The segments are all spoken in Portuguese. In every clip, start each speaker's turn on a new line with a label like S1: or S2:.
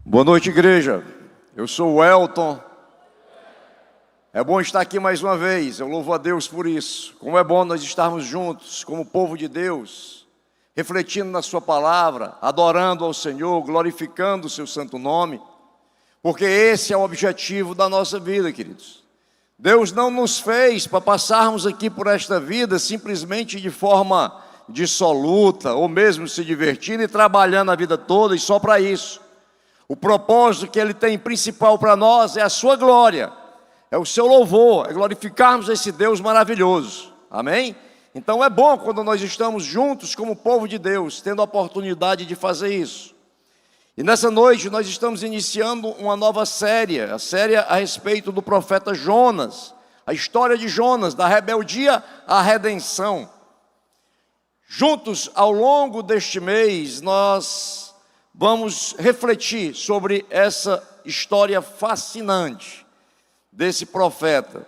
S1: Boa noite, igreja. Eu sou o Elton. É bom estar aqui mais uma vez. Eu louvo a Deus por isso. Como é bom nós estarmos juntos, como povo de Deus, refletindo na sua palavra, adorando ao Senhor, glorificando o seu santo nome, porque esse é o objetivo da nossa vida, queridos. Deus não nos fez para passarmos aqui por esta vida simplesmente de forma dissoluta, ou mesmo se divertindo e trabalhando a vida toda e só para isso. O propósito que Ele tem principal para nós é a sua glória, é o seu louvor, é glorificarmos esse Deus maravilhoso, amém? Então é bom quando nós estamos juntos como povo de Deus, tendo a oportunidade de fazer isso. E nessa noite nós estamos iniciando uma nova série, a série a respeito do profeta Jonas, a história de Jonas, da rebeldia à redenção. Juntos, ao longo deste mês, nós vamos refletir sobre essa história fascinante desse profeta.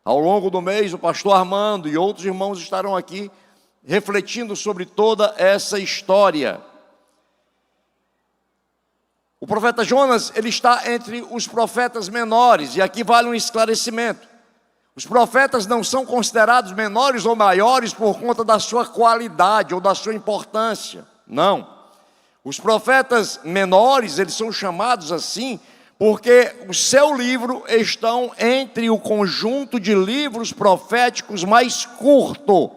S1: Ao longo do mês, o pastor Armando e outros irmãos estarão aqui refletindo sobre toda essa história. O profeta Jonas, ele está entre os profetas menores, e aqui vale um esclarecimento. Os profetas não são considerados menores ou maiores por conta da sua qualidade ou da sua importância, não. Os profetas menores, eles são chamados assim, porque o seu livro estão entre o conjunto de livros proféticos mais curto.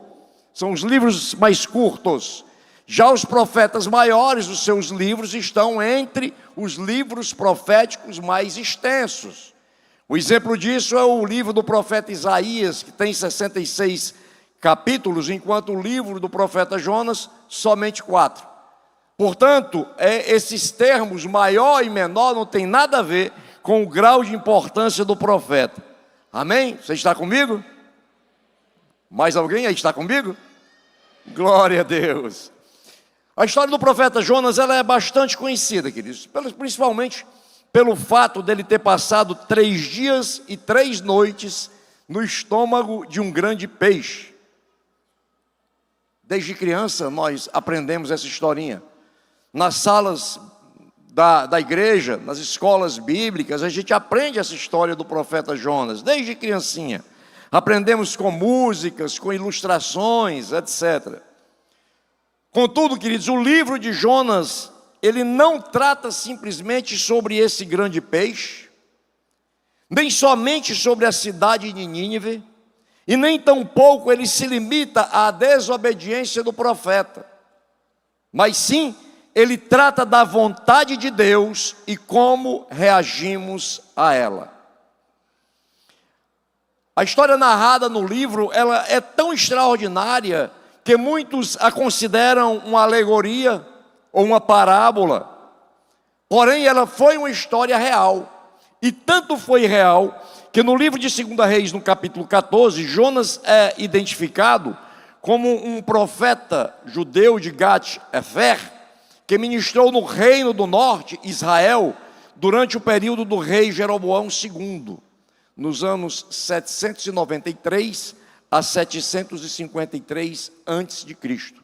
S1: São os livros mais curtos. Já os profetas maiores, os seus livros estão entre os livros proféticos mais extensos. O exemplo disso é o livro do profeta Isaías, que tem 66 capítulos, enquanto o livro do profeta Jonas, somente 4. Portanto, esses termos maior e menor não tem nada a ver com o grau de importância do profeta. Amém? Você está comigo? Mais alguém aí está comigo? Glória a Deus. A história do profeta Jonas, ela é bastante conhecida, queridos, principalmente pelo fato dele ter passado 3 dias e 3 noites no estômago de um grande peixe. Desde criança nós aprendemos essa historinha. Nas salas da igreja, nas escolas bíblicas, a gente aprende essa história do profeta Jonas, desde criancinha. Aprendemos com músicas, com ilustrações, etc. Contudo, queridos, o livro de Jonas, ele não trata simplesmente sobre esse grande peixe, nem somente sobre a cidade de Nínive, e nem tampouco ele se limita à desobediência do profeta, mas sim, ele trata da vontade de Deus e como reagimos a ela. A história narrada no livro, ela é tão extraordinária que muitos a consideram uma alegoria ou uma parábola. Porém, ela foi uma história real. E tanto foi real que no livro de 2 Reis, no capítulo 14, Jonas é identificado como um profeta judeu de Gat-Hefer, que ministrou no reino do norte, Israel, durante o período do rei Jeroboão II, nos anos 793 a 753 a.C.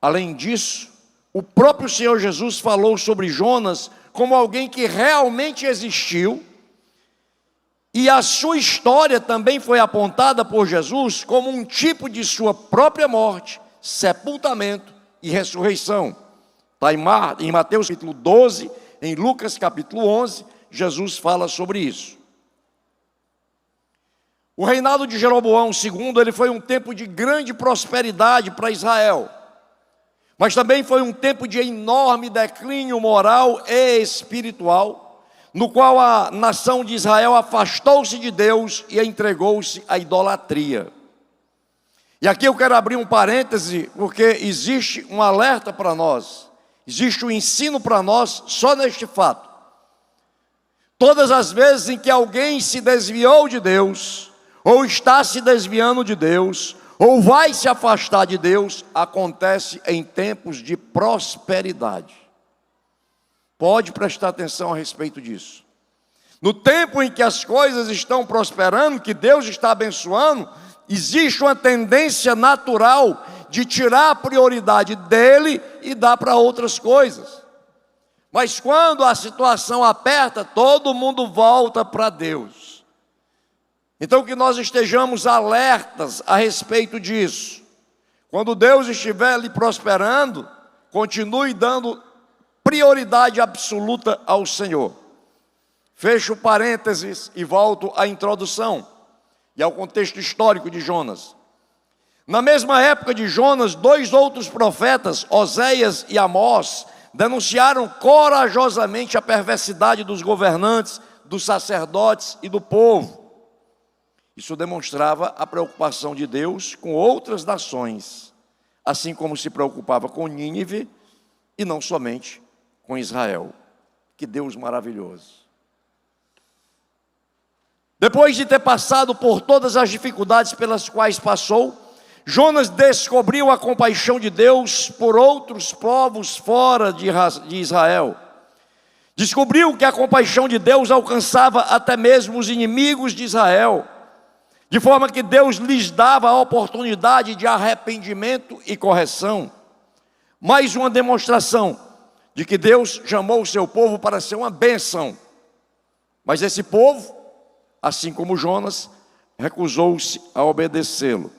S1: Além disso, o próprio Senhor Jesus falou sobre Jonas como alguém que realmente existiu, e a sua história também foi apontada por Jesus como um tipo de sua própria morte, sepultamento e ressurreição. Está em Mateus capítulo 12, em Lucas capítulo 11, Jesus fala sobre isso. O reinado de Jeroboão II, ele foi um tempo de grande prosperidade para Israel, mas também foi um tempo de enorme declínio moral e espiritual, no qual a nação de Israel afastou-se de Deus e entregou-se à idolatria. E aqui eu quero abrir um parêntese, porque existe um alerta para nós, existe um ensino para nós só neste fato. Todas as vezes em que alguém se desviou de Deus, ou está se desviando de Deus, ou vai se afastar de Deus, acontece em tempos de prosperidade. Pode prestar atenção a respeito disso. No tempo em que as coisas estão prosperando, que Deus está abençoando, existe uma tendência natural de tirar a prioridade dele e dar para outras coisas. Mas quando a situação aperta, todo mundo volta para Deus. Então que nós estejamos alertas a respeito disso. Quando Deus estiver lhe prosperando, continue dando prioridade absoluta ao Senhor. Fecho parênteses e volto à introdução e ao contexto histórico de Jonas. Na mesma época de Jonas, 2 outros profetas, Oséias e Amós, denunciaram corajosamente a perversidade dos governantes, dos sacerdotes e do povo. Isso demonstrava a preocupação de Deus com outras nações, assim como se preocupava com Nínive e não somente com Israel. Que Deus maravilhoso! Depois de ter passado por todas as dificuldades pelas quais passou, Jonas descobriu a compaixão de Deus por outros povos fora de Israel. Descobriu que a compaixão de Deus alcançava até mesmo os inimigos de Israel, de forma que Deus lhes dava a oportunidade de arrependimento e correção. Mais uma demonstração de que Deus chamou o seu povo para ser uma bênção. Mas esse povo, assim como Jonas, recusou-se a obedecê-lo.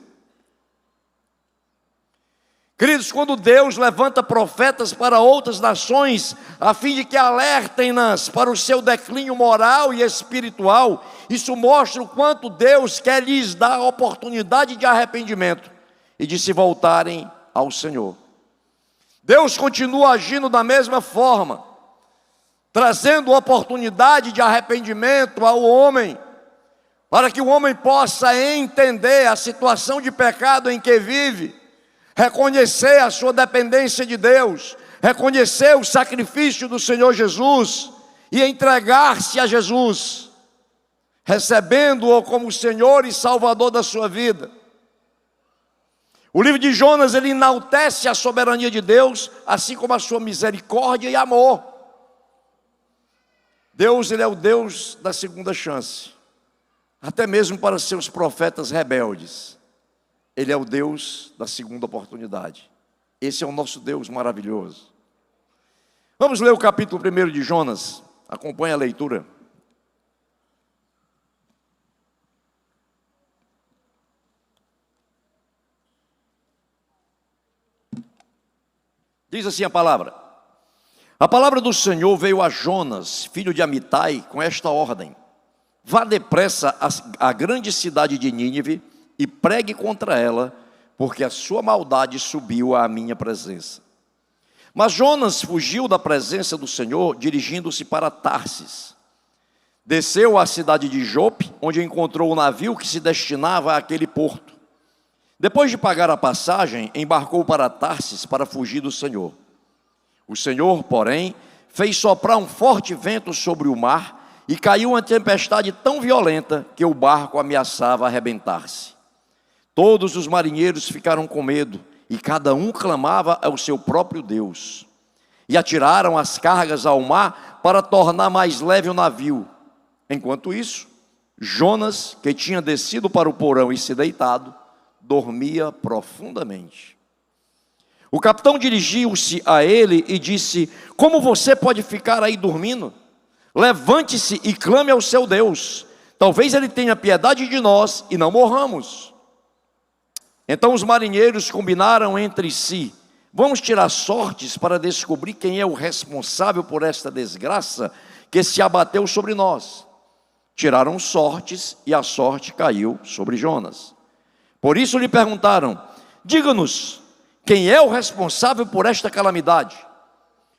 S1: Queridos, quando Deus levanta profetas para outras nações, a fim de que alertem-nas para o seu declínio moral e espiritual, isso mostra o quanto Deus quer lhes dar a oportunidade de arrependimento e de se voltarem ao Senhor. Deus continua agindo da mesma forma, trazendo oportunidade de arrependimento ao homem, para que o homem possa entender a situação de pecado em que vive, reconhecer a sua dependência de Deus, reconhecer o sacrifício do Senhor Jesus e entregar-se a Jesus, recebendo-o como Senhor e Salvador da sua vida. O livro de Jonas, ele enaltece a soberania de Deus, assim como a sua misericórdia e amor. Deus, ele é o Deus da segunda chance, até mesmo para seus profetas rebeldes. Ele é o Deus da segunda oportunidade. Esse é o nosso Deus maravilhoso. Vamos ler o capítulo 1 de Jonas. Acompanhe a leitura. Diz assim a palavra: a palavra do Senhor veio a Jonas, filho de Amitai, com esta ordem: vá depressa à grande cidade de Nínive e pregue contra ela, porque a sua maldade subiu à minha presença. Mas Jonas fugiu da presença do Senhor, dirigindo-se para Tarsis. Desceu à cidade de Jope, onde encontrou o navio que se destinava àquele porto. Depois de pagar a passagem, embarcou para Tarsis para fugir do Senhor. O Senhor, porém, fez soprar um forte vento sobre o mar e caiu uma tempestade tão violenta que o barco ameaçava arrebentar-se. Todos os marinheiros ficaram com medo e cada um clamava ao seu próprio Deus. E atiraram as cargas ao mar para tornar mais leve o navio. Enquanto isso, Jonas, que tinha descido para o porão e se deitado, dormia profundamente. O capitão dirigiu-se a ele e disse: como você pode ficar aí dormindo? Levante-se e clame ao seu Deus. Talvez ele tenha piedade de nós e não morramos. Então os marinheiros combinaram entre si: vamos tirar sortes para descobrir quem é o responsável por esta desgraça que se abateu sobre nós. Tiraram sortes e a sorte caiu sobre Jonas. Por isso lhe perguntaram: diga-nos, quem é o responsável por esta calamidade?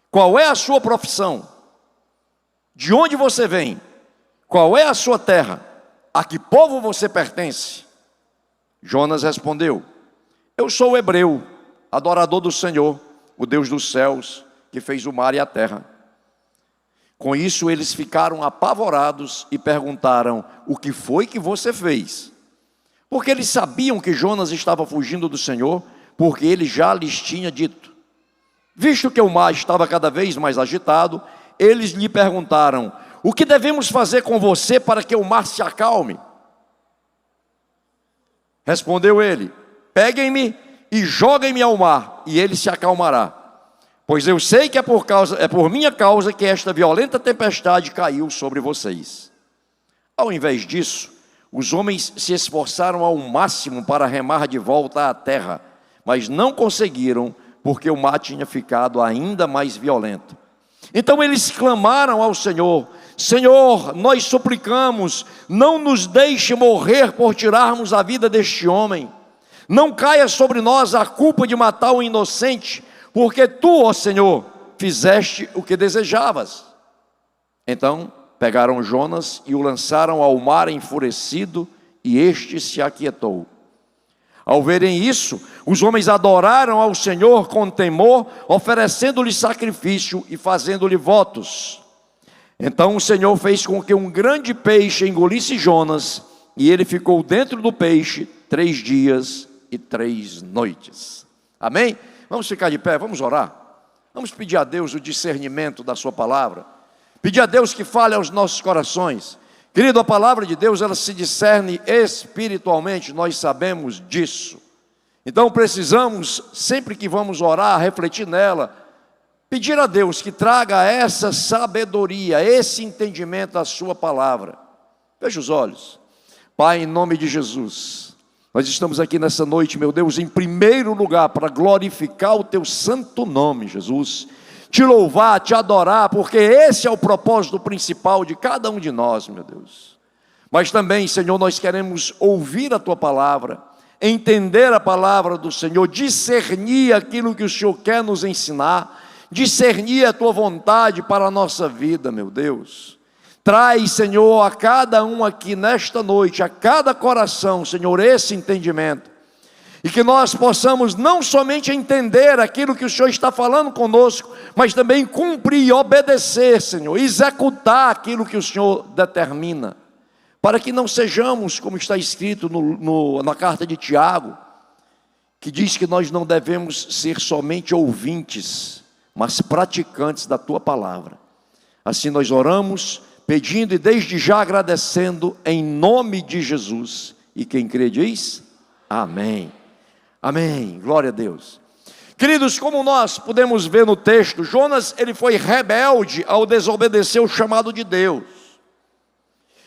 S1: Qual é a sua profissão? De onde você vem? Qual é a sua terra? A que povo você pertence? Jonas respondeu: eu sou hebreu, adorador do Senhor, o Deus dos céus, que fez o mar e a terra. Com isso eles ficaram apavorados e perguntaram: o que foi que você fez? Porque eles sabiam que Jonas estava fugindo do Senhor, porque ele já lhes tinha dito. Visto que o mar estava cada vez mais agitado, eles lhe perguntaram: o que devemos fazer com você para que o mar se acalme? Respondeu ele: peguem-me e joguem-me ao mar, e ele se acalmará. pois eu sei que é por minha causa que esta violenta tempestade caiu sobre vocês. Ao invés disso, os homens se esforçaram ao máximo para remar de volta à terra, mas não conseguiram, porque o mar tinha ficado ainda mais violento. Então eles clamaram ao Senhor: Senhor, nós suplicamos, não nos deixe morrer por tirarmos a vida deste homem. Não caia sobre nós a culpa de matar o inocente, porque tu, ó Senhor, fizeste o que desejavas. Então pegaram Jonas e o lançaram ao mar enfurecido, e este se aquietou. Ao verem isso, os homens adoraram ao Senhor com temor, oferecendo-lhe sacrifício e fazendo-lhe votos. Então o Senhor fez com que um grande peixe engolisse Jonas, e ele ficou dentro do peixe 3 dias e 3 noites. Amém? Vamos ficar de pé, vamos orar. Vamos pedir a Deus o discernimento da sua palavra. Pedir a Deus que fale aos nossos corações. Querido, a palavra de Deus, ela se discerne espiritualmente, nós sabemos disso. Então precisamos, sempre que vamos orar, refletir nela, pedir a Deus que traga essa sabedoria, esse entendimento da sua palavra. Feche os olhos. Pai, em nome de Jesus, nós estamos aqui nessa noite, meu Deus, em primeiro lugar, para glorificar o teu santo nome, Jesus. Te louvar, te adorar, porque esse é o propósito principal de cada um de nós, meu Deus. Mas também, Senhor, nós queremos ouvir a tua palavra, entender a palavra do Senhor, discernir aquilo que o Senhor quer nos ensinar, discernir a tua vontade para a nossa vida, meu Deus. Traz, Senhor, a cada um aqui nesta noite, a cada coração, Senhor, esse entendimento. E que nós possamos não somente entender aquilo que o Senhor está falando conosco, mas também cumprir, obedecer, Senhor, executar aquilo que o Senhor determina, para que não sejamos, como está escrito na carta de Tiago, que diz que nós não devemos ser somente ouvintes, mas praticantes da tua palavra. Assim nós oramos, pedindo e desde já agradecendo em nome de Jesus. E quem crê diz: amém. Amém, glória a Deus. Queridos, como nós podemos ver no texto, Jonas, ele foi rebelde ao desobedecer o chamado de Deus.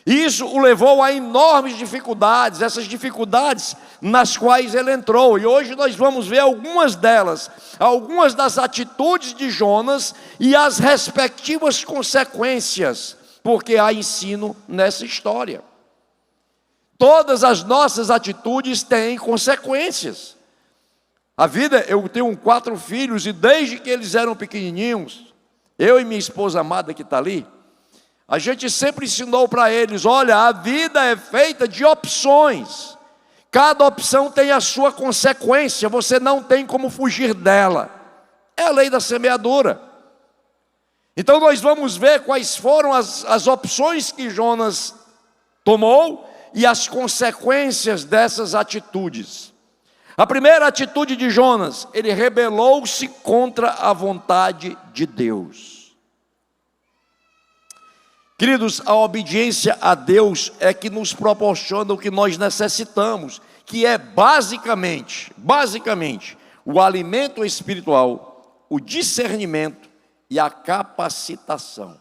S1: E isso o levou a enormes dificuldades, essas dificuldades nas quais ele entrou. E hoje nós vamos ver algumas delas, algumas das atitudes de Jonas e as respectivas consequências, porque há ensino nessa história. Todas as nossas atitudes têm consequências. A vida, eu tenho 4 filhos e desde que eles eram pequenininhos, eu e minha esposa amada que está ali, a gente sempre ensinou para eles: olha, a vida é feita de opções, cada opção tem a sua consequência, você não tem como fugir dela, é a lei da semeadura. Então nós vamos ver quais foram as opções que Jonas tomou e as consequências dessas atitudes. A primeira atitude de Jonas, ele rebelou-se contra a vontade de Deus. Queridos, a obediência a Deus é que nos proporciona o que nós necessitamos, que é basicamente, o alimento espiritual, o discernimento e a capacitação.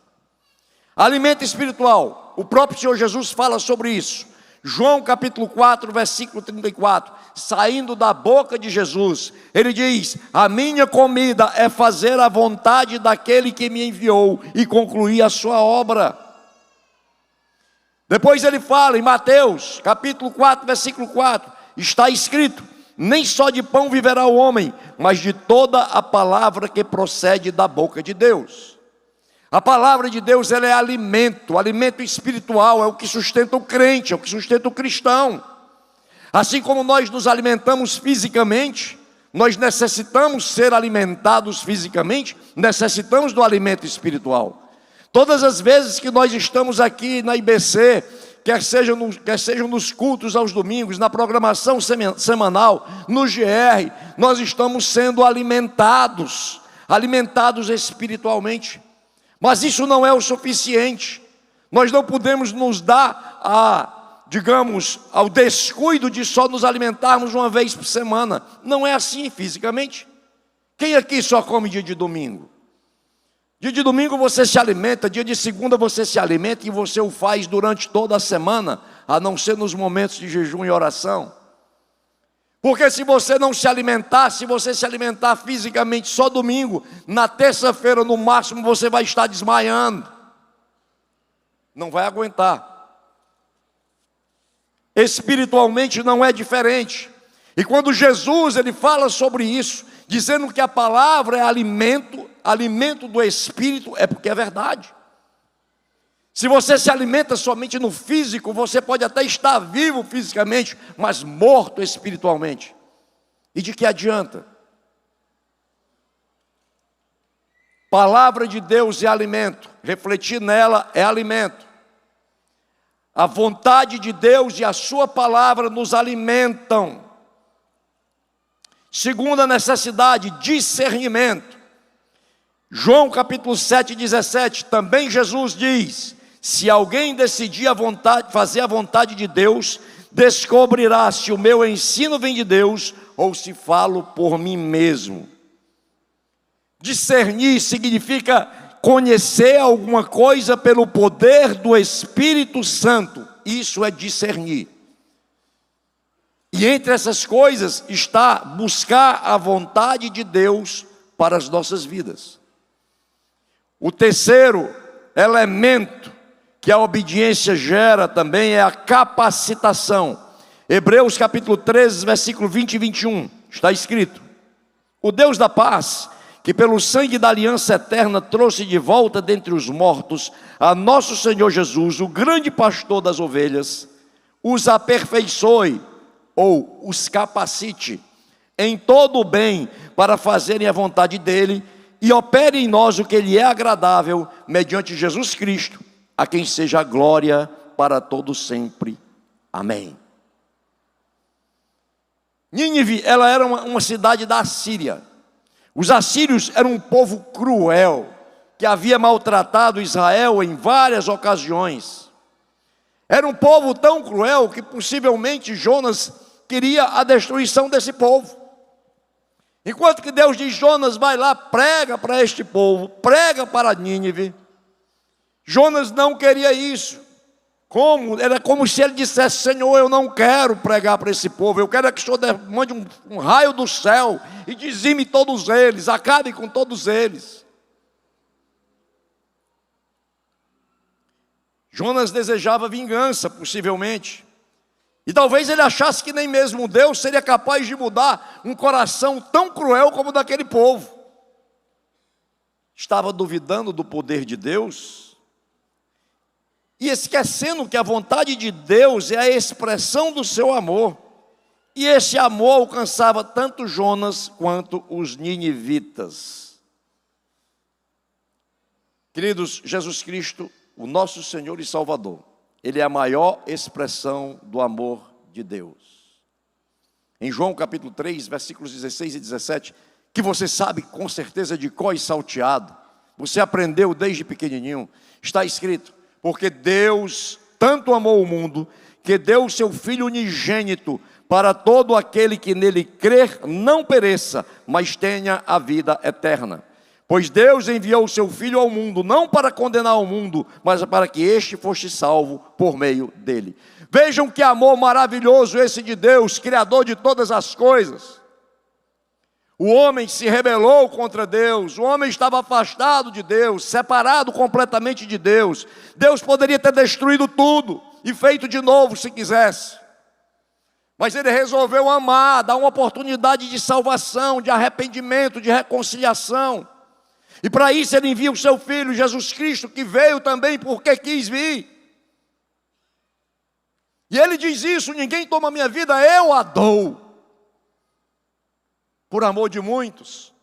S1: Alimento espiritual, o próprio Senhor Jesus fala sobre isso. João capítulo 4, versículo 34, saindo da boca de Jesus, ele diz: a minha comida é fazer a vontade daquele que me enviou e concluir a sua obra. Depois ele fala em Mateus capítulo 4, versículo 4, está escrito: nem só de pão viverá o homem, mas de toda a palavra que procede da boca de Deus. A palavra de Deus, ela é alimento espiritual, é o que sustenta o crente, é o que sustenta o cristão. Assim como nós nos alimentamos fisicamente, nós necessitamos ser alimentados fisicamente, necessitamos do alimento espiritual. Todas as vezes que nós estamos aqui na IBC, quer sejam nos cultos aos domingos, na programação semanal, no GR, nós estamos sendo alimentados espiritualmente. Mas isso não é o suficiente. Nós não podemos nos dar ao descuido de só nos alimentarmos uma vez por semana. Não é assim fisicamente. Quem aqui só come dia de domingo? Dia de domingo você se alimenta, dia de segunda você se alimenta, e você o faz durante toda a semana, a não ser nos momentos de jejum e oração. Porque se você não se alimentar, se você se alimentar fisicamente só domingo, na terça-feira no máximo você vai estar desmaiando. Não vai aguentar. Espiritualmente não é diferente. E quando Jesus ele fala sobre isso, dizendo que a palavra é alimento, alimento do Espírito, é porque é verdade. Se você se alimenta somente no físico, você pode até estar vivo fisicamente, mas morto espiritualmente. E de que adianta? Palavra de Deus é alimento, refletir nela é alimento. A vontade de Deus e a sua palavra nos alimentam. Segunda necessidade, discernimento. João capítulo 7, 17, também Jesus diz: se alguém decidir fazer a vontade de Deus, descobrirá se o meu ensino vem de Deus ou se falo por mim mesmo. Discernir significa conhecer alguma coisa pelo poder do Espírito Santo. Isso é discernir. E entre essas coisas está buscar a vontade de Deus para as nossas vidas. O terceiro elemento que a obediência gera também é a capacitação. Hebreus capítulo 13, versículo 20 e 21, está escrito: o Deus da paz, que pelo sangue da aliança eterna trouxe de volta dentre os mortos a nosso Senhor Jesus, o grande pastor das ovelhas, os aperfeiçoe, ou os capacite, em todo o bem, para fazerem a vontade dele, e opere em nós o que lhe é agradável, mediante Jesus Cristo, a quem seja a glória para todo sempre. Amém. Nínive, ela era uma cidade da Assíria. Os assírios eram um povo cruel, que havia maltratado Israel em várias ocasiões. Era um povo tão cruel que possivelmente Jonas queria a destruição desse povo. Enquanto que Deus diz: Jonas, vai lá, prega para este povo, prega para Nínive. Jonas não queria isso. Era como se ele dissesse: Senhor, eu não quero pregar para esse povo, eu quero que o Senhor mande um raio do céu e dizime todos eles, acabe com todos eles. Jonas desejava vingança, possivelmente. E talvez ele achasse que nem mesmo Deus seria capaz de mudar um coração tão cruel como o daquele povo. Estava duvidando do poder de Deus e esquecendo que a vontade de Deus é a expressão do seu amor. E esse amor alcançava tanto Jonas quanto os ninivitas. Queridos, Jesus Cristo, o nosso Senhor e Salvador, Ele é a maior expressão do amor de Deus. Em João capítulo 3, versículos 16 e 17, que você sabe com certeza de cor e salteado, você aprendeu desde pequenininho, está escrito: porque Deus tanto amou o mundo, que deu o seu Filho unigênito, para todo aquele que nele crer não pereça, mas tenha a vida eterna. Pois Deus enviou o seu Filho ao mundo, não para condenar o mundo, mas para que este fosse salvo por meio dele. Vejam que amor maravilhoso esse de Deus, Criador de todas as coisas. O homem se rebelou contra Deus, o homem estava afastado de Deus, separado completamente de Deus. Deus poderia ter destruído tudo e feito de novo se quisesse. Mas Ele resolveu amar, dar uma oportunidade de salvação, de arrependimento, de reconciliação. E para isso Ele envia o seu Filho, Jesus Cristo, que veio também porque quis vir. E Ele diz isso: ninguém toma minha vida, eu a dou. Por amor de muitos.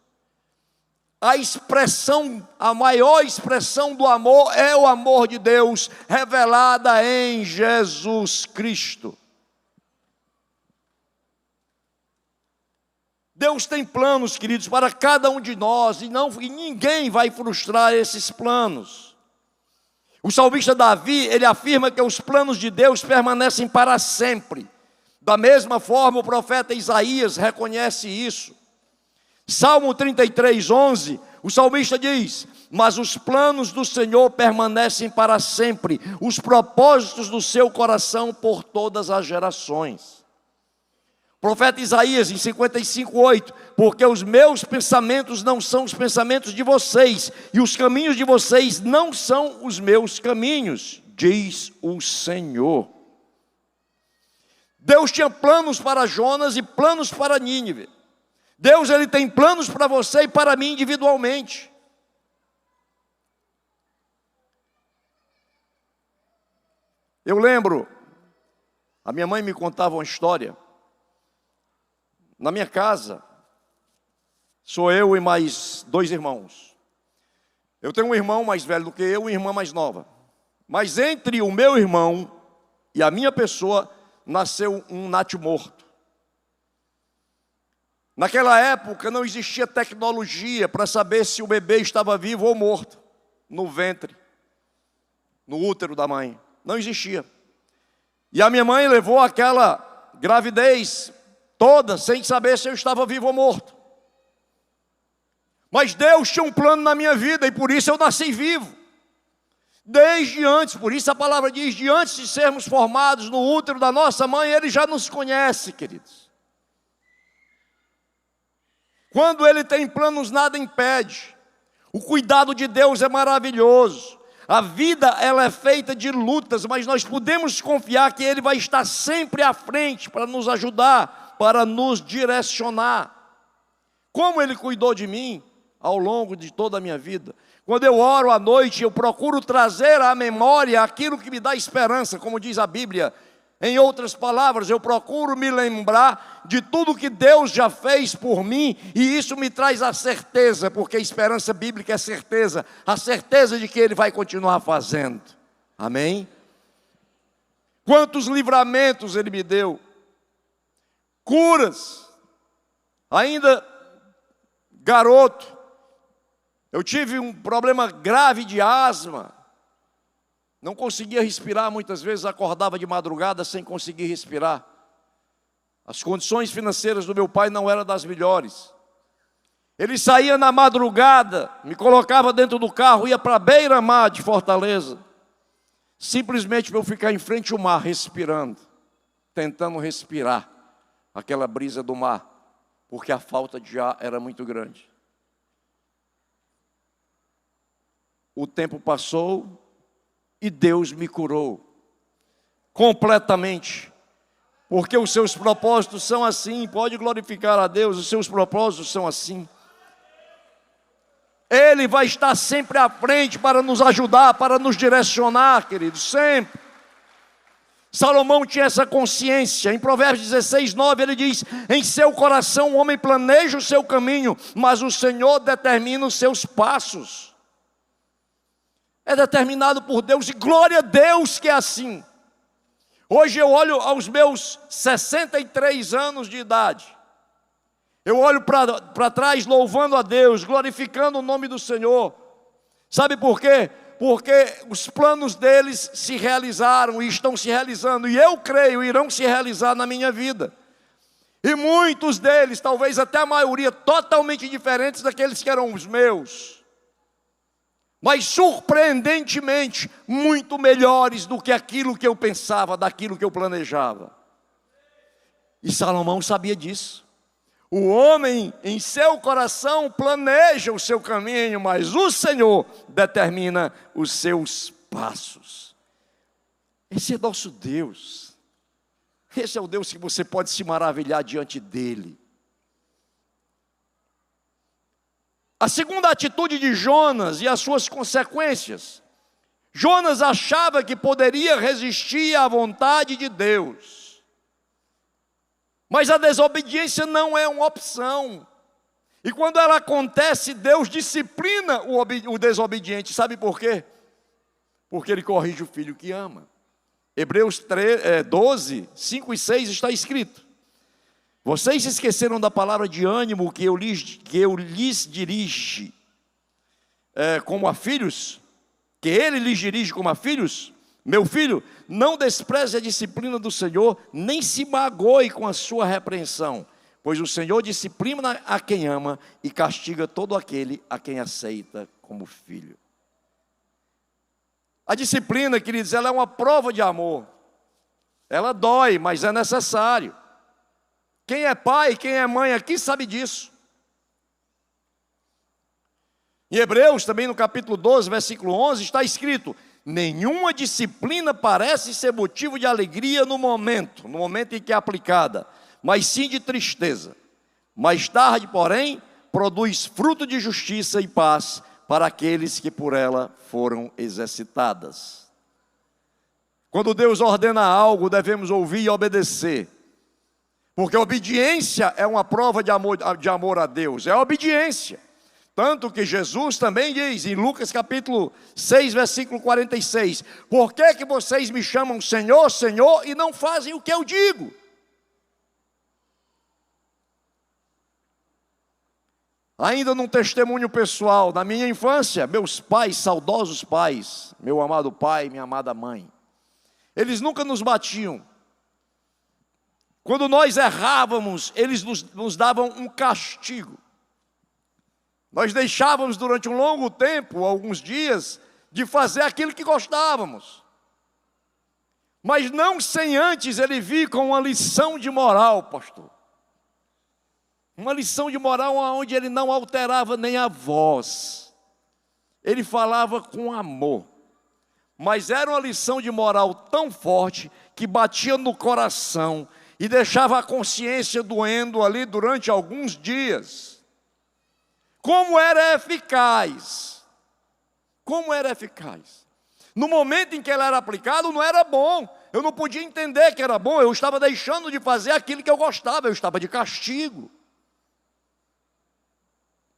S1: A maior expressão do amor é o amor de Deus, revelada em Jesus Cristo. Deus tem planos, queridos, para cada um de nós, e ninguém vai frustrar esses planos. O salmista Davi, ele afirma que os planos de Deus permanecem para sempre. Da mesma forma, o profeta Isaías reconhece isso. Salmo 33, 11, o salmista diz: mas os planos do Senhor permanecem para sempre, os propósitos do seu coração por todas as gerações. O profeta Isaías, em 55, 8, porque os meus pensamentos não são os pensamentos de vocês, e os caminhos de vocês não são os meus caminhos, diz o Senhor. Deus tinha planos para Jonas e planos para Nínive. Deus, Ele tem planos para você e para mim individualmente. Eu lembro, a minha mãe me contava uma história. Na minha casa, sou eu e mais 2 irmãos. Eu tenho um irmão mais velho do que eu e uma irmã mais nova. Mas entre o meu irmão e a minha pessoa, nasceu um natimorto. Naquela época não existia tecnologia para saber se o bebê estava vivo ou morto, no ventre, no útero da mãe. Não existia. E a minha mãe levou aquela gravidez toda sem saber se eu estava vivo ou morto. Mas Deus tinha um plano na minha vida e por isso eu nasci vivo. Desde antes, por isso a palavra diz, de antes de sermos formados no útero da nossa mãe, Ele já nos conhece, queridos. Quando Ele tem planos, nada impede. O cuidado de Deus é maravilhoso. A vida, ela é feita de lutas, mas nós podemos confiar que Ele vai estar sempre à frente para nos ajudar, para nos direcionar. Como Ele cuidou de mim ao longo de toda a minha vida. Quando eu oro à noite, eu procuro trazer à memória aquilo que me dá esperança, como diz a Bíblia. Em outras palavras, eu procuro me lembrar de tudo que Deus já fez por mim, e isso me traz a certeza, porque a esperança bíblica é certeza, a certeza de que Ele vai continuar fazendo. Amém? Quantos livramentos Ele me deu, curas, ainda garoto, eu tive um problema grave de asma. Não conseguia respirar, muitas vezes acordava de madrugada sem conseguir respirar. As condições financeiras do meu pai não eram das melhores. Ele saía na madrugada, me colocava dentro do carro, ia para a beira-mar de Fortaleza, simplesmente para eu ficar em frente ao mar, respirando, tentando respirar aquela brisa do mar, porque a falta de ar era muito grande. O tempo passou, e Deus me curou completamente, porque os seus propósitos são assim. Pode glorificar a Deus, os seus propósitos são assim. Ele vai estar sempre à frente para nos ajudar, para nos direcionar, queridos, sempre. Salomão tinha essa consciência. Em Provérbios 16, 9, ele diz: em seu coração o homem planeja o seu caminho, mas o Senhor determina os seus passos. É determinado por Deus, e glória a Deus que é assim. Hoje eu olho aos meus 63 anos de idade, eu olho para trás louvando a Deus, glorificando o nome do Senhor. Sabe por quê? Porque os planos deles se realizaram e estão se realizando, e eu creio irão se realizar na minha vida. E muitos deles, talvez até a maioria, totalmente diferentes daqueles que eram os meus, mas surpreendentemente muito melhores do que aquilo que eu pensava, daquilo que eu planejava. E Salomão sabia disso. O homem em seu coração planeja o seu caminho, mas o Senhor determina os seus passos. Esse é nosso Deus. Esse é o Deus que você pode se maravilhar diante dele. A segunda atitude de Jonas e as suas consequências. Jonas achava que poderia resistir à vontade de Deus. Mas a desobediência não é uma opção. E quando ela acontece, Deus disciplina o desobediente. Sabe por quê? Porque Ele corrige o filho que ama. Hebreus 12, 5 e 6 está escrito: vocês se esqueceram da palavra de ânimo que eu lhes dirige como a filhos, que Ele lhes dirige como a filhos? Meu filho, não despreze a disciplina do Senhor, nem se magoe com a sua repreensão, pois o Senhor disciplina a quem ama e castiga todo aquele a quem aceita como filho. A disciplina, queridos, ela é uma prova de amor. Ela dói, mas é necessário. Quem é pai, quem é mãe aqui sabe disso. Em Hebreus, também no capítulo 12, versículo 11, está escrito: nenhuma disciplina parece ser motivo de alegria no momento em que é aplicada, mas sim de tristeza. Mais tarde, porém, produz fruto de justiça e paz para aqueles que por ela foram exercitadas. Quando Deus ordena algo, devemos ouvir e obedecer, porque a obediência é uma prova de amor a Deus, é a obediência. Tanto que Jesus também diz em Lucas capítulo 6, versículo 46, por que vocês me chamam Senhor, Senhor, e não fazem o que eu digo? Ainda num testemunho pessoal, na minha infância, meus pais, saudosos pais, meu amado pai, minha amada mãe, eles nunca nos batiam. Quando nós errávamos, eles nos davam um castigo. Nós deixávamos durante um longo tempo, alguns dias, de fazer aquilo que gostávamos. Mas não sem antes ele vir com uma lição de moral, pastor. Uma lição de moral onde ele não alterava nem a voz. Ele falava com amor. Mas era uma lição de moral tão forte que batia no coração e deixava a consciência doendo ali durante alguns dias. Como era eficaz? Como era eficaz? No momento em que ele era aplicado, não era bom. Eu não podia entender que era bom. Eu estava deixando de fazer aquilo que eu gostava. Eu estava de castigo.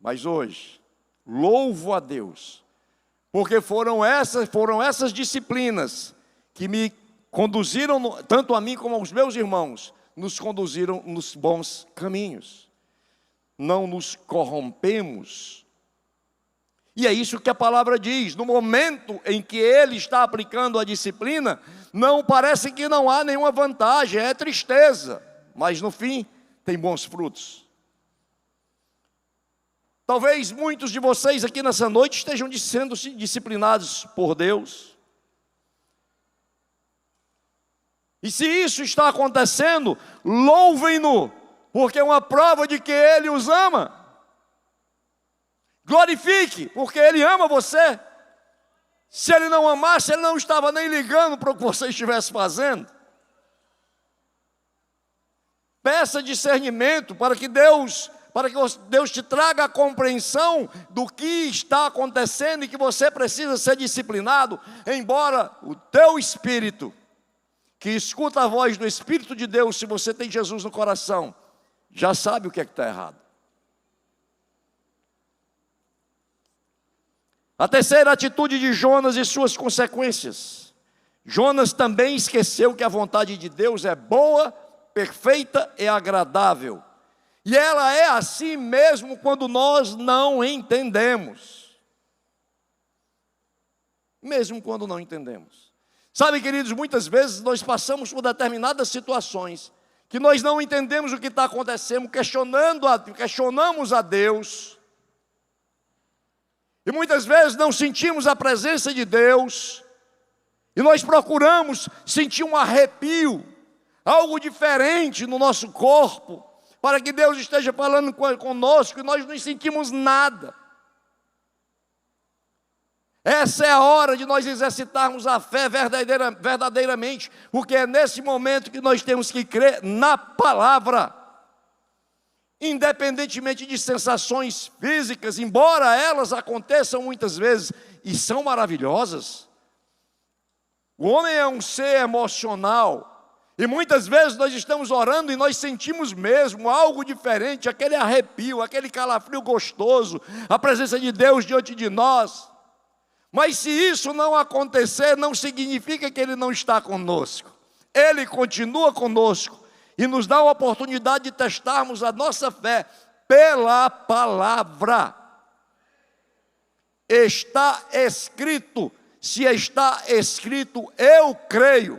S1: Mas hoje, louvo a Deus, porque foram essas disciplinas que me conduziram, tanto a mim como aos meus irmãos, nos conduziram nos bons caminhos. Não nos corrompemos. E é isso que a palavra diz. No momento em que ele está aplicando a disciplina, não parece que não há nenhuma vantagem, é tristeza, mas no fim tem bons frutos. Talvez muitos de vocês aqui nessa noite estejam sendo disciplinados por Deus. E se isso está acontecendo, louvem-no, porque é uma prova de que Ele os ama. Glorifique, porque Ele ama você. Se Ele não amasse, Ele não estava nem ligando para o que você estivesse fazendo. Peça discernimento para que Deus te traga a compreensão do que está acontecendo e que você precisa ser disciplinado, embora o teu espírito, que escuta a voz do Espírito de Deus, se você tem Jesus no coração, já sabe o que é que está errado. A terceira atitude de Jonas e suas consequências. Jonas também esqueceu que a vontade de Deus é boa, perfeita e agradável. E ela é assim mesmo quando nós não entendemos. Mesmo quando não entendemos. Sabe, queridos, muitas vezes nós passamos por determinadas situações que nós não entendemos o que está acontecendo, questionamos a Deus. E muitas vezes não sentimos a presença de Deus. E nós procuramos sentir um arrepio, algo diferente no nosso corpo, para que Deus esteja falando conosco e nós não sentimos nada. Essa é a hora de nós exercitarmos a fé verdadeiramente, porque é nesse momento que nós temos que crer na palavra. Independentemente de sensações físicas, embora elas aconteçam muitas vezes e são maravilhosas, o homem é um ser emocional. E muitas vezes nós estamos orando e nós sentimos mesmo algo diferente, aquele arrepio, aquele calafrio gostoso, a presença de Deus diante de nós. Mas se isso não acontecer, não significa que Ele não está conosco. Ele continua conosco e nos dá a oportunidade de testarmos a nossa fé pela palavra. Está escrito, se está escrito, eu creio.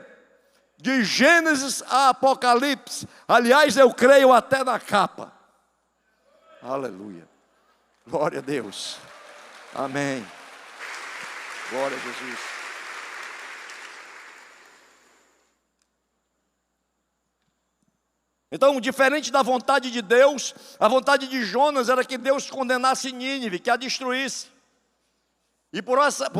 S1: De Gênesis a Apocalipse, Aliás, eu creio até na capa. Aleluia. Glória a Deus. Amém. Glória a Jesus. Então, diferente da vontade de Deus, a vontade de Jonas era que Deus condenasse Nínive, que a destruísse. E por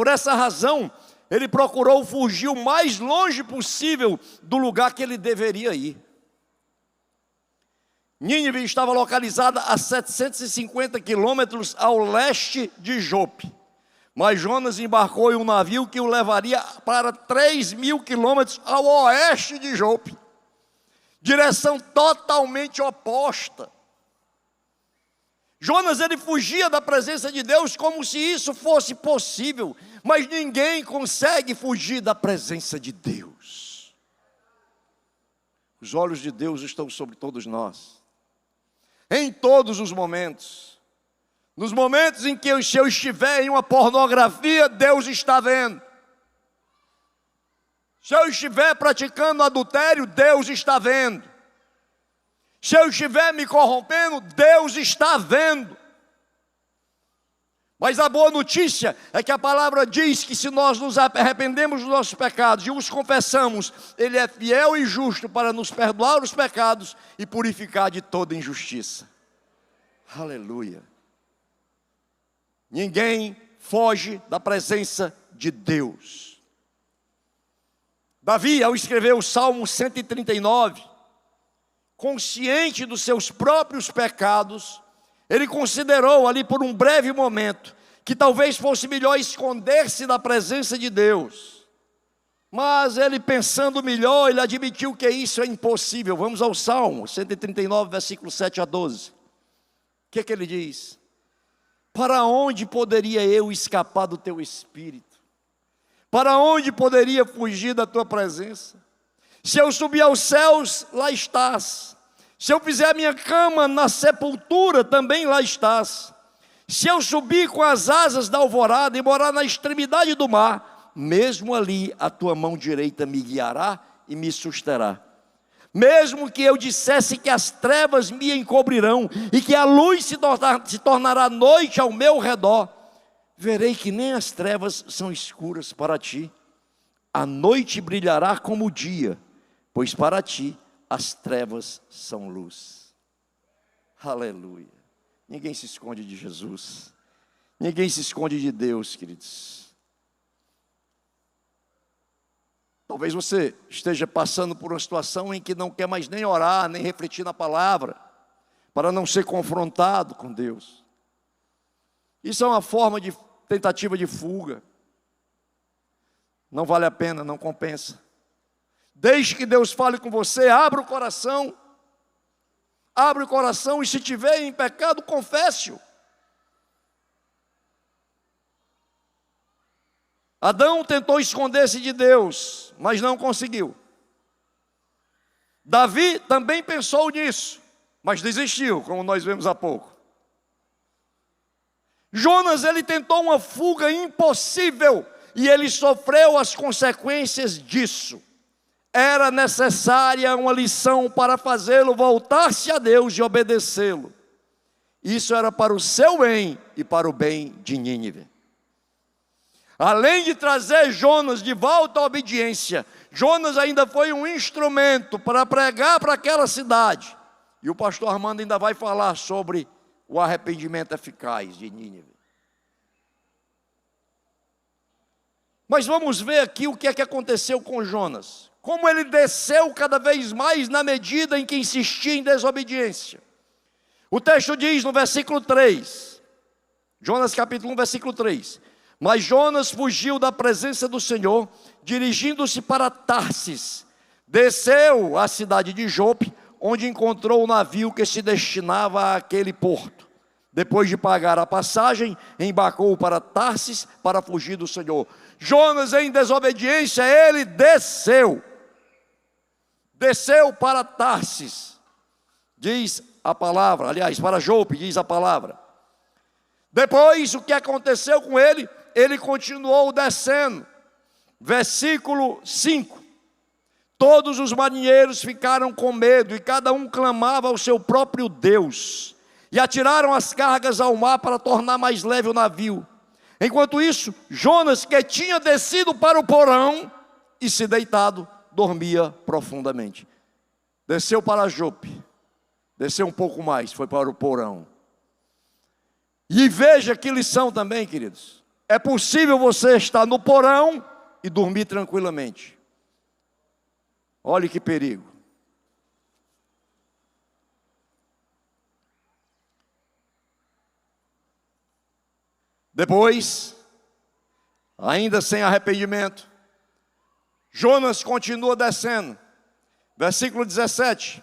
S1: essa razão, ele procurou fugir o mais longe possível do lugar que ele deveria ir. Nínive estava localizada a 750 quilômetros ao leste de Jope. Mas Jonas embarcou em um navio que o levaria para 3.000 quilômetros ao oeste de Jope. Direção totalmente oposta. Jonas, ele fugia da presença de Deus como se isso fosse possível. Mas ninguém consegue fugir da presença de Deus. Os olhos de Deus estão sobre todos nós. Em todos os momentos. Nos momentos em que eu estiver em uma pornografia, Deus está vendo. Se eu estiver praticando adultério, Deus está vendo. Se eu estiver me corrompendo, Deus está vendo. Mas a boa notícia é que a palavra diz que se nós nos arrependemos dos nossos pecados e os confessamos, Ele é fiel e justo para nos perdoar os pecados e purificar de toda injustiça. Aleluia. Ninguém foge da presença de Deus. Davi, ao escrever o Salmo 139, consciente dos seus próprios pecados, ele considerou ali por um breve momento que talvez fosse melhor esconder-se da presença de Deus. Mas ele, pensando melhor, ele admitiu que isso é impossível. Vamos ao Salmo 139, versículo 7 a 12. O que ele diz? Para onde poderia eu escapar do teu espírito? Para onde poderia fugir da tua presença? Se eu subir aos céus, lá estás. Se eu fizer a minha cama na sepultura, também lá estás. Se eu subir com as asas da alvorada e morar na extremidade do mar, mesmo ali a tua mão direita me guiará e me susterá. Mesmo que eu dissesse que as trevas me encobrirão e que a luz se tornará noite ao meu redor, verei que nem as trevas são escuras para ti. A noite brilhará como o dia, pois para ti as trevas são luz. Aleluia. Ninguém se esconde de Jesus. Ninguém se esconde de Deus, queridos. Talvez você esteja passando por uma situação em que não quer mais nem orar, nem refletir na palavra, para não ser confrontado com Deus. Isso é uma forma de tentativa de fuga. Não vale a pena, não compensa. Deixe que Deus fale com você, abra o coração. Abre o coração e se tiver em pecado, confesse-o. Adão tentou esconder-se de Deus, mas não conseguiu. Davi também pensou nisso, mas desistiu, como nós vemos há pouco. Jonas, ele tentou uma fuga impossível e ele sofreu as consequências disso. Era necessária uma lição para fazê-lo voltar-se a Deus e obedecê-lo. Isso era para o seu bem e para o bem de Nínive. Além de trazer Jonas de volta à obediência, Jonas ainda foi um instrumento para pregar para aquela cidade. E o pastor Armando ainda vai falar sobre o arrependimento eficaz de Nínive. Mas vamos ver aqui o que é que aconteceu com Jonas. Como ele desceu cada vez mais na medida em que insistia em desobediência. O texto diz no versículo 3, Jonas capítulo 1, versículo 3. Mas Jonas fugiu da presença do Senhor, dirigindo-se para Tarsis. Desceu à cidade de Jope, onde encontrou o navio que se destinava àquele porto. Depois de pagar a passagem, embarcou para Tarsis para fugir do Senhor. Jonas, em desobediência, ele desceu para Tarsis, diz a palavra, aliás, para Jope, diz a palavra. Depois, o que aconteceu com ele? Ele continuou descendo. Versículo 5. Todos os marinheiros ficaram com medo, e cada um clamava ao seu próprio Deus, e atiraram as cargas ao mar para tornar mais leve o navio. Enquanto isso, Jonas, que tinha descido para o porão e se deitado, dormia profundamente. Desceu para Jope, desceu um pouco mais, foi para o porão. E veja que lição também, queridos. É possível você estar no porão e dormir tranquilamente. Olhe que perigo. Depois, ainda sem arrependimento, Jonas continua descendo. Versículo 17.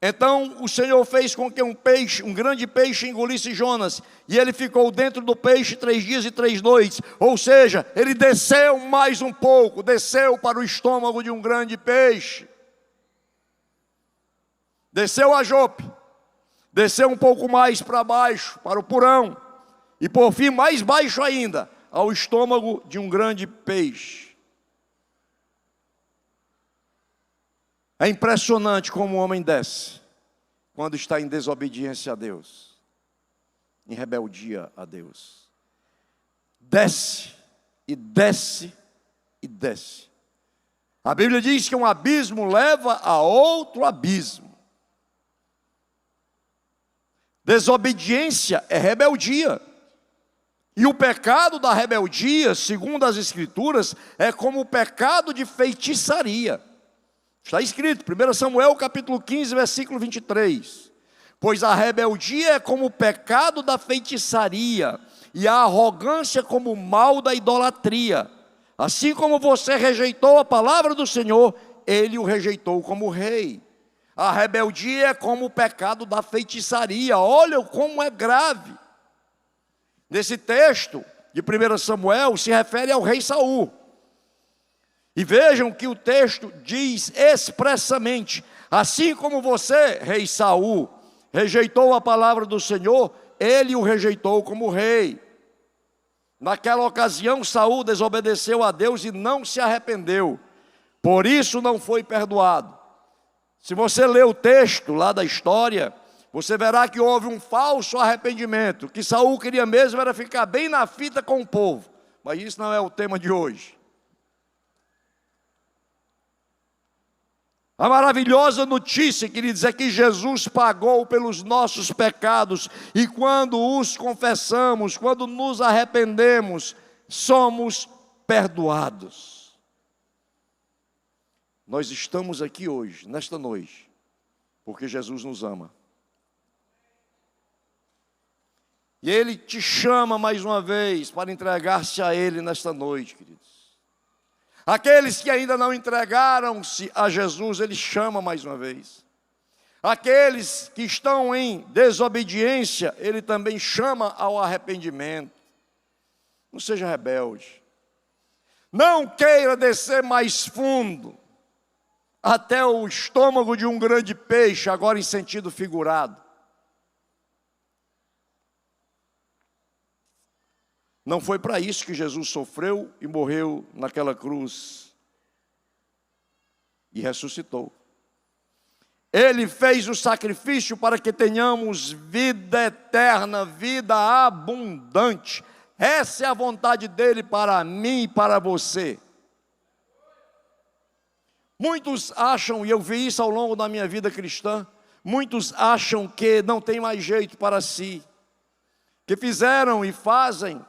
S1: Então o Senhor fez com que um grande peixe engolisse Jonas, e ele ficou dentro do peixe 3 dias e 3 noites. Ou seja, ele desceu mais um pouco, desceu para o estômago de um grande peixe. Desceu a Jope, desceu um pouco mais para baixo, para o porão, e por fim, mais baixo ainda, ao estômago de um grande peixe. É impressionante como o homem desce quando está em desobediência a Deus, em rebeldia a Deus. Desce e desce e desce. A Bíblia diz que um abismo leva a outro abismo. Desobediência é rebeldia. E o pecado da rebeldia, segundo as Escrituras, é como o pecado de feitiçaria. Está escrito, 1 Samuel capítulo 15, versículo 23. Pois a rebeldia é como o pecado da feitiçaria, e a arrogância como o mal da idolatria. Assim como você rejeitou a palavra do Senhor, ele o rejeitou como rei. A rebeldia é como o pecado da feitiçaria. Olha como é grave. Nesse texto de 1 Samuel se refere ao rei Saul. E vejam que o texto diz expressamente: assim como você, rei Saul, rejeitou a palavra do Senhor, ele o rejeitou como rei. Naquela ocasião, Saul desobedeceu a Deus e não se arrependeu. Por isso não foi perdoado. Se você ler o texto lá da história, você verá que houve um falso arrependimento, que Saul queria mesmo era ficar bem na fita com o povo. Mas isso não é o tema de hoje. A maravilhosa notícia, queridos, é que Jesus pagou pelos nossos pecados, e quando os confessamos, quando nos arrependemos, somos perdoados. Nós estamos aqui hoje, nesta noite, porque Jesus nos ama. E Ele te chama mais uma vez para entregar-se a Ele nesta noite, queridos. Aqueles que ainda não entregaram-se a Jesus, Ele chama mais uma vez. Aqueles que estão em desobediência, Ele também chama ao arrependimento. Não seja rebelde. Não queira descer mais fundo, até o estômago de um grande peixe, agora em sentido figurado. Não foi para isso que Jesus sofreu e morreu naquela cruz e ressuscitou. Ele fez o sacrifício para que tenhamos vida eterna, vida abundante. Essa é a vontade dele para mim e para você. Muitos acham, e eu vi isso ao longo da minha vida cristã, muitos acham que não tem mais jeito para si, que fizeram e fazem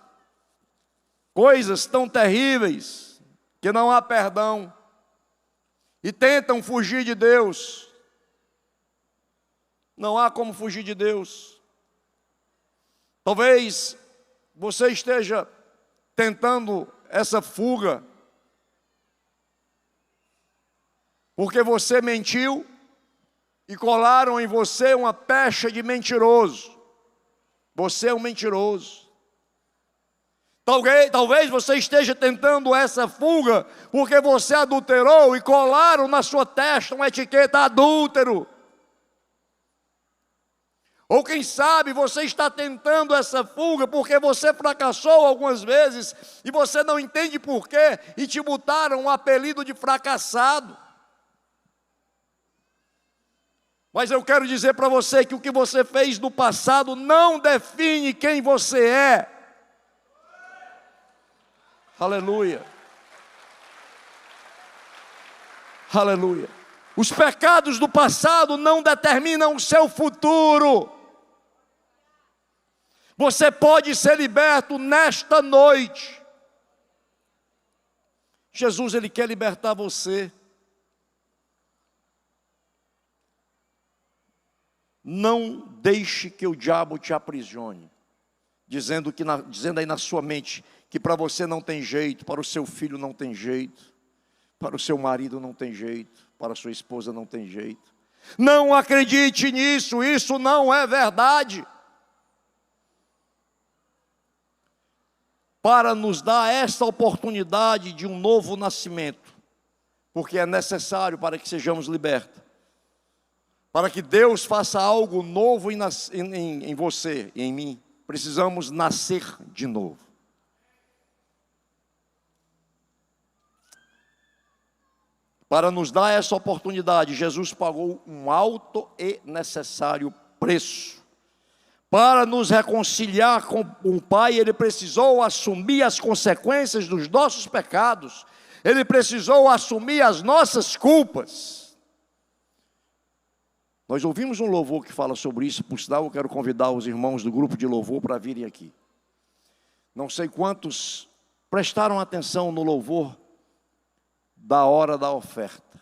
S1: coisas tão terríveis, que não há perdão, e tentam fugir de Deus. Não há como fugir de Deus. Talvez você esteja tentando essa fuga, porque você mentiu, e colaram em você uma pecha de mentiroso. Você é um mentiroso. Talvez você esteja tentando essa fuga porque você adulterou e colaram na sua testa uma etiqueta adúltero. Ou quem sabe você está tentando essa fuga porque você fracassou algumas vezes e você não entende por quê e te botaram um apelido de fracassado. Mas eu quero dizer para você que o que você fez no passado não define quem você é. Aleluia. Aleluia. Os pecados do passado não determinam o seu futuro. Você pode ser liberto nesta noite. Jesus, Ele quer libertar você. Não deixe que o diabo te aprisione, dizendo aí na sua mente que para você não tem jeito, para o seu filho não tem jeito, para o seu marido não tem jeito, para a sua esposa não tem jeito. Não acredite nisso, isso não é verdade. Para nos dar esta oportunidade de um novo nascimento, porque é necessário para que sejamos libertos. Para que Deus faça algo novo em você e em mim, precisamos nascer de novo. Para nos dar essa oportunidade, Jesus pagou um alto e necessário preço. Para nos reconciliar com o Pai, Ele precisou assumir as consequências dos nossos pecados. Ele precisou assumir as nossas culpas. Nós ouvimos um louvor que fala sobre isso, por sinal eu quero convidar os irmãos do grupo de louvor para virem aqui. Não sei quantos prestaram atenção no louvor da hora da oferta,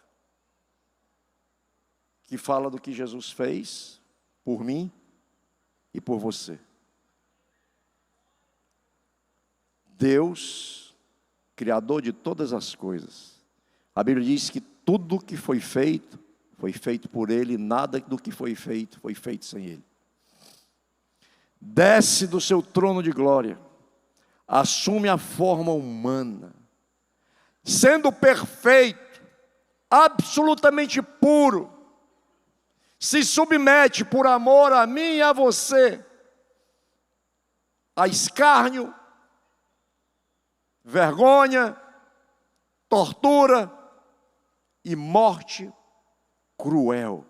S1: que fala do que Jesus fez por mim e por você. Deus, Criador de todas as coisas. A Bíblia diz que tudo que foi feito por Ele, nada do que foi feito sem Ele. Desce do seu trono de glória, assume a forma humana, sendo perfeito, absolutamente puro, se submete por amor a mim e a você, a escárnio, vergonha, tortura e morte cruel,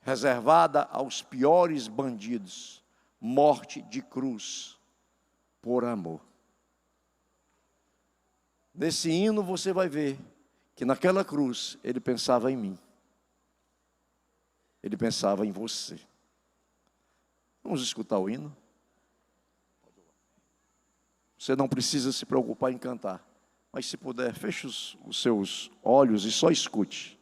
S1: reservada aos piores bandidos, morte de cruz, por amor. Nesse hino você vai ver que naquela cruz Ele pensava em mim, Ele pensava em você. Vamos escutar o hino? Você não precisa se preocupar em cantar, mas se puder, feche os seus olhos e só escute.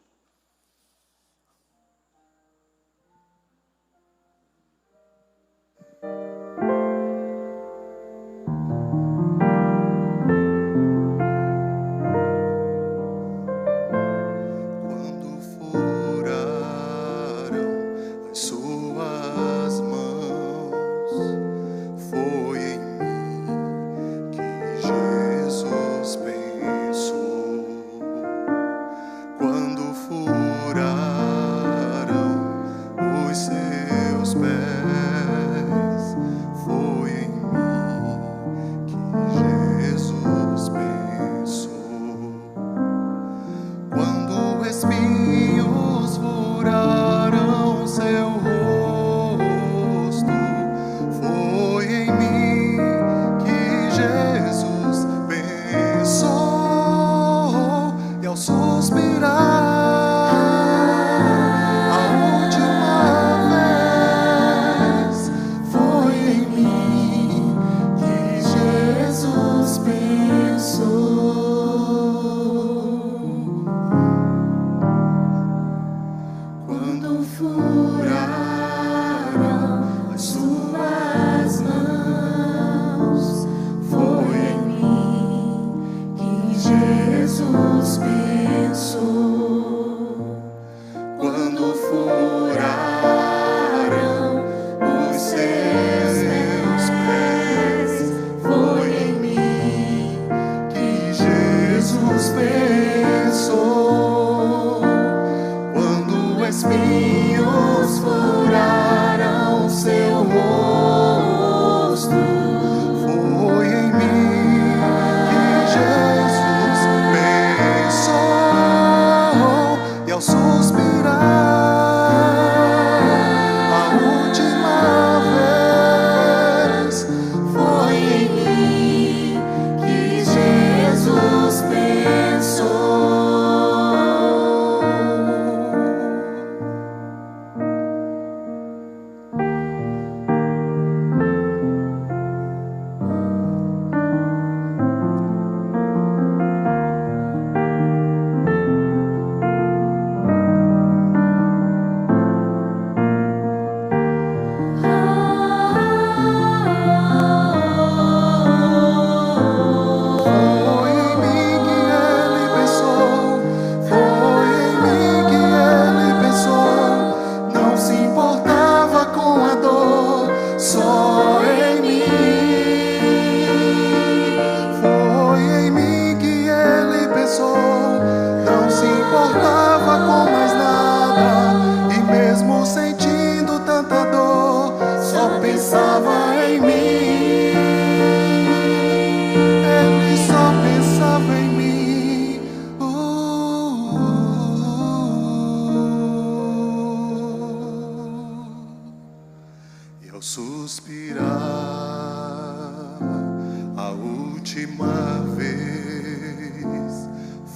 S2: Espinhos furaram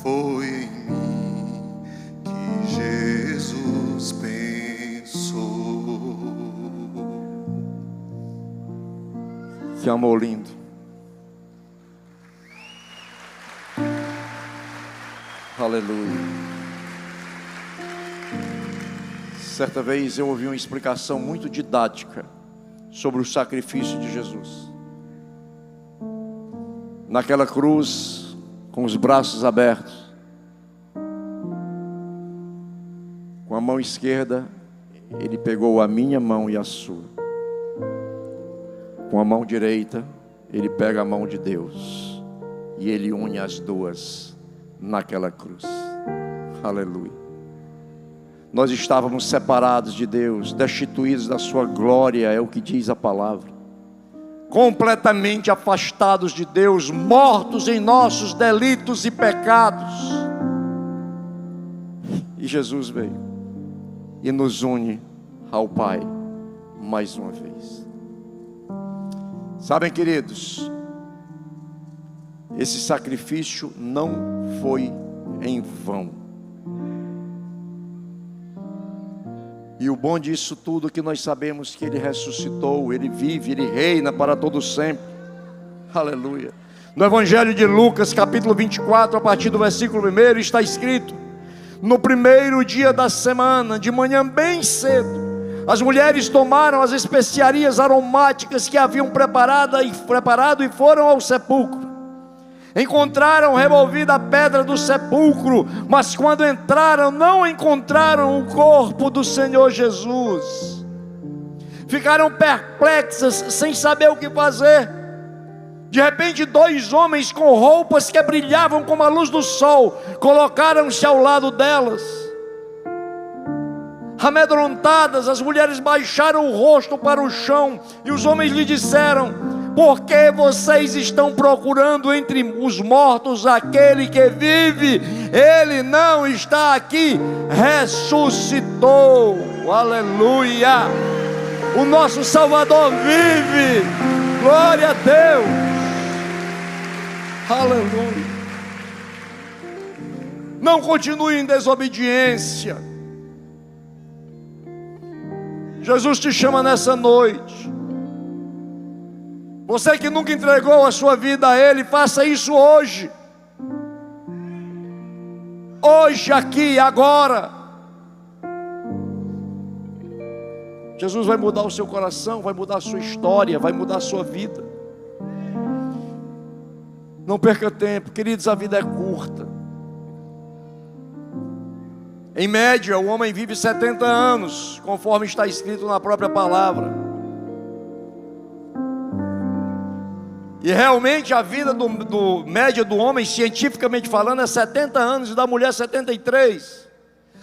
S2: Foi em mim que Jesus pensou.
S1: Que amor lindo. Aleluia. Certa vez eu ouvi uma explicação muito didática sobre o sacrifício de Jesus. Naquela cruz, com os braços abertos, com a mão esquerda, ele pegou a minha mão e a sua. Com a mão direita, ele pega a mão de Deus e ele une as duas naquela cruz. Aleluia. Nós estávamos separados de Deus, destituídos da sua glória, é o que diz a palavra, completamente afastados de Deus, mortos em nossos delitos e pecados. E Jesus veio e nos une ao Pai mais uma vez. Sabem, queridos, esse sacrifício não foi em vão. E o bom disso tudo é que nós sabemos que Ele ressuscitou, Ele vive, Ele reina para todo sempre. Aleluia. No Evangelho de Lucas, capítulo 24, a partir do versículo 1, está escrito: no primeiro dia da semana, de manhã bem cedo, as mulheres tomaram as especiarias aromáticas que haviam preparado e foram ao sepulcro. Encontraram removida a pedra do sepulcro, mas quando entraram não encontraram o corpo do Senhor Jesus. Ficaram perplexas, sem saber o que fazer. De repente, 2 homens com roupas que brilhavam como a luz do sol colocaram-se ao lado delas. Amedrontadas, as mulheres baixaram o rosto para o chão e os homens lhe disseram: por que vocês estão procurando entre os mortos aquele que vive? Ele não está aqui, ressuscitou. Aleluia! O nosso Salvador vive. Glória a Deus. Aleluia. Não continue em desobediência. Jesus te chama nessa noite. Você que nunca entregou a sua vida a Ele, faça isso hoje. Hoje, aqui, agora. Jesus vai mudar o seu coração, vai mudar a sua história, vai mudar a sua vida. Não perca tempo, queridos, a vida é curta. Em média, o homem vive 70 anos, conforme está escrito na própria palavra. E realmente a vida média do homem, cientificamente falando, é 70 anos, e da mulher 73.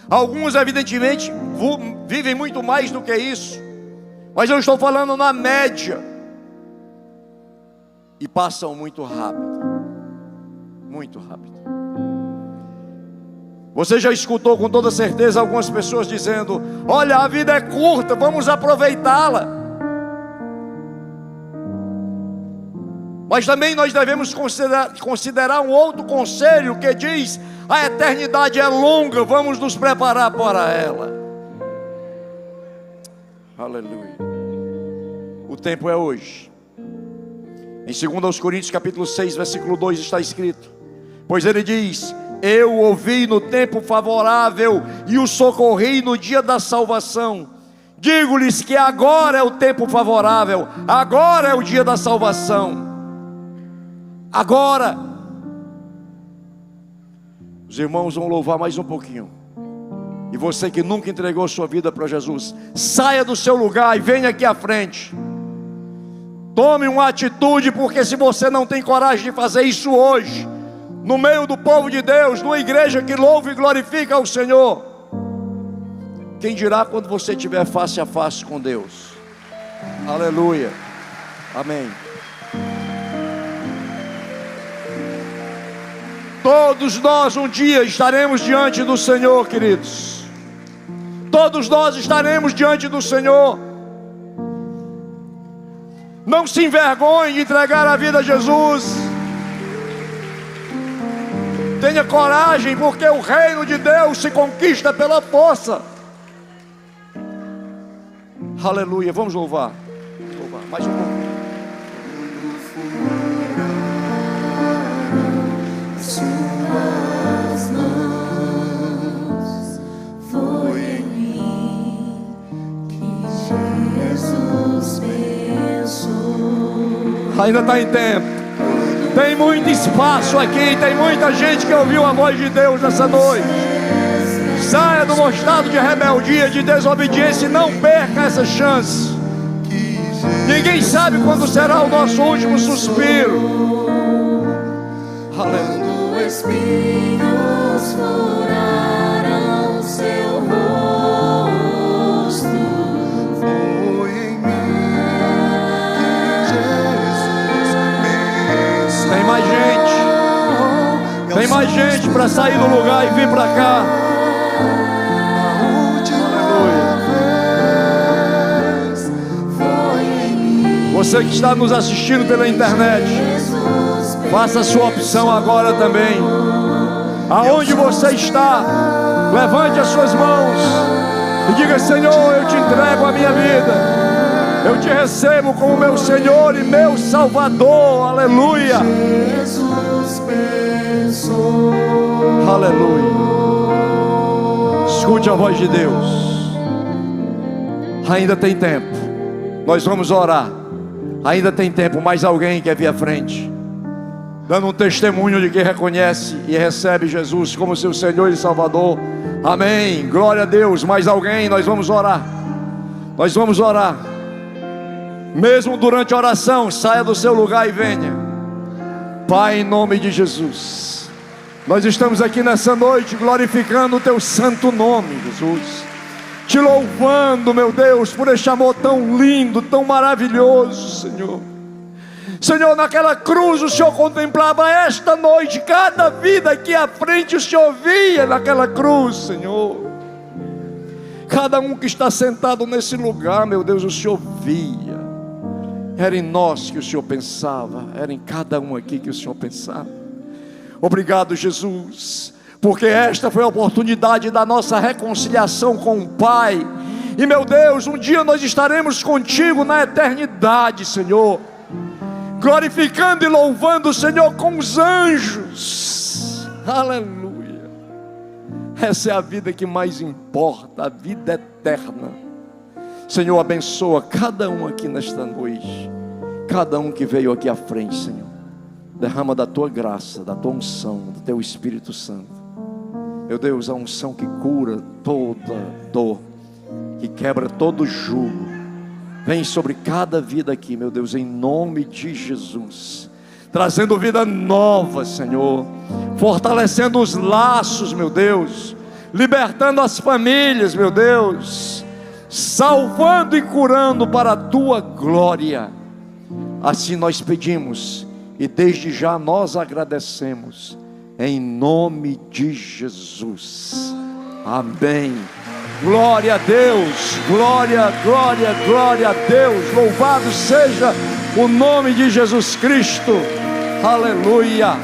S1: Alguns, evidentemente, vivem muito mais do que isso, mas eu estou falando na média. E passam muito rápido. Muito rápido. Você já escutou com toda certeza algumas pessoas dizendo: olha, a vida é curta, vamos aproveitá-la. Mas também nós devemos considerar um outro conselho que diz: a eternidade é longa, vamos nos preparar para ela. Aleluia. O tempo é hoje. Em 2 Coríntios capítulo 6, versículo 2 está escrito: pois ele diz: eu ouvi no tempo favorável e o socorri no dia da salvação. Digo-lhes que agora é o tempo favorável, agora é o dia da salvação. Agora. Os irmãos vão louvar mais um pouquinho. E você que nunca entregou sua vida para Jesus, saia do seu lugar e venha aqui à frente. Tome uma atitude, porque se você não tem coragem de fazer isso hoje, no meio do povo de Deus, numa igreja que louva e glorifica ao Senhor, quem dirá quando você estiver face a face com Deus? Aleluia. Amém. Todos nós um dia estaremos diante do Senhor, queridos. Todos nós estaremos diante do Senhor. Não se envergonhe de entregar a vida a Jesus. Tenha coragem, porque o reino de Deus se conquista pela força. Aleluia, vamos louvar. Mais um pouco.
S3: Suas mãos, foi em mim que Jesus pensou.
S1: Ainda está em tempo. Tem muito espaço aqui. Tem muita gente que ouviu a voz de Deus nessa noite. Saia do estado de rebeldia, de desobediência, e não perca essa chance. Ninguém sabe quando será o nosso último suspiro. Aleluia.
S3: Espinhos furaram seu rosto.
S2: Foi em mim que Jesus pensou.
S1: Tem mais gente. Tem mais gente para sair do lugar e vir para cá. Você que está nos assistindo pela internet, faça a sua opção agora também. Aonde você está, levante as suas mãos e diga: Senhor, eu te entrego a minha vida. Eu te recebo como meu Senhor e meu Salvador. Aleluia.
S3: Jesus pensou.
S1: Aleluia. Escute a voz de Deus. Ainda tem tempo. Nós vamos orar. Ainda tem tempo. Mais alguém quer vir à frente, dando um testemunho de que reconhece e recebe Jesus como seu Senhor e Salvador. Amém. Glória a Deus. Mais alguém? Nós vamos orar. Nós vamos orar. Mesmo durante a oração, saia do seu lugar e venha. Pai, em nome de Jesus, nós estamos aqui nessa noite glorificando o teu santo nome, Jesus. Te louvando, meu Deus, por este amor tão lindo, tão maravilhoso, Senhor. Senhor, naquela cruz o Senhor contemplava esta noite cada vida aqui à frente. O Senhor via naquela cruz, Senhor. Cada um que está sentado nesse lugar, meu Deus, o Senhor via. Era em nós que o Senhor pensava. Era em cada um aqui que o Senhor pensava. Obrigado, Jesus, porque esta foi a oportunidade da nossa reconciliação com o Pai. E, meu Deus, um dia nós estaremos contigo na eternidade, Senhor, glorificando e louvando o Senhor com os anjos. Aleluia. Essa é a vida que mais importa, a vida eterna. Senhor, abençoa cada um aqui nesta noite, cada um que veio aqui à frente, Senhor. Derrama da tua graça, da tua unção, do teu Espírito Santo. Meu Deus, a unção que cura toda dor, que quebra todo jugo, vem sobre cada vida aqui, meu Deus, em nome de Jesus, trazendo vida nova, Senhor, fortalecendo os laços, meu Deus, libertando as famílias, meu Deus, salvando e curando para a tua glória. Assim nós pedimos e desde já nós agradecemos, em nome de Jesus. Amém. Glória a Deus, glória, glória, glória a Deus. Louvado seja o nome de Jesus Cristo. Aleluia.